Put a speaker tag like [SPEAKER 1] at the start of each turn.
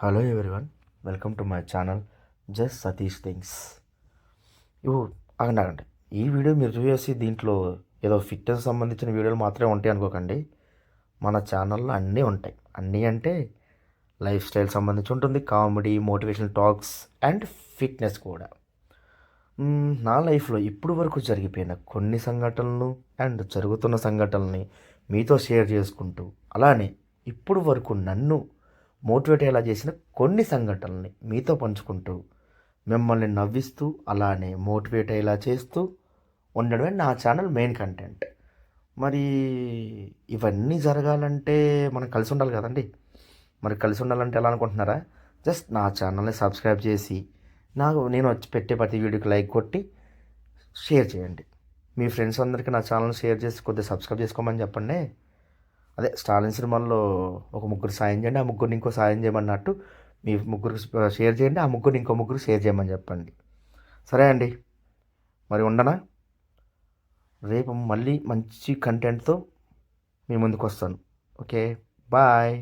[SPEAKER 1] Hello everyone, welcome to my channel just Satish things. ఇవి ఆగండి. ఈ వీడియో మీరు చూసేసి దీంట్లో ఏదో ఫిట్నెస్ సంబంధించిన వీడియోలు మాత్రమే ఉంటాయి అనుకోకండి. మన ఛానల్లో అన్నీ ఉంటాయి. అన్నీ అంటే లైఫ్ స్టైల్ సంబంధించి ఉంటుంది, comedy, motivational talks and fitness కూడా. నా లైఫ్లో ఇప్పుడు వరకు జరిగిపోయిన కొన్ని సంఘటనలు అండ్ జరుగుతున్న సంఘటనల్ని మీతో షేర్ చేసుకుంటూ, అలానే ఇప్పుడు వరకు నన్ను మోటివేట్ అయ్యేలా చేసిన కొన్ని సంఘటనల్ని మీతో పంచుకుంటూ, మిమ్మల్ని నవ్విస్తూ అలానే మోటివేట్ అయ్యేలా చేస్తూ ఉండడమే నా ఛానల్ మెయిన్ కంటెంట్. మరి ఇవన్నీ జరగాలంటే మనం కలిసి ఉండాలి కదండి. మరి కలిసి ఉండాలంటే ఎలా అనుకుంటున్నారా? జస్ట్ నా ఛానల్ని సబ్స్క్రైబ్ చేసి నేను వచ్చి పెట్టే ప్రతి వీడియోకి లైక్ కొట్టి షేర్ చేయండి. మీ ఫ్రెండ్స్ అందరికీ నా ఛానల్ షేర్ చేసి కొద్దిగా సబ్స్క్రైబ్ చేసుకోమని చెప్పండి. అదే స్టాలిన్ సినిమాల్లో ఒక ముగ్గురు సాయం చేయండి, ఆ ముగ్గురిని ఇంకో సాయం చేయమన్నట్టు మీ ముగ్గురికి షేర్ చేయండి, ఆ ముగ్గురిని ఇంకో ముగ్గురు షేర్ చేయమని చెప్పండి. సరే అండి, మరి ఉండనా? రేపు మళ్ళీ మంచి కంటెంట్తో మీ ముందుకు వస్తాను. Okay, bye.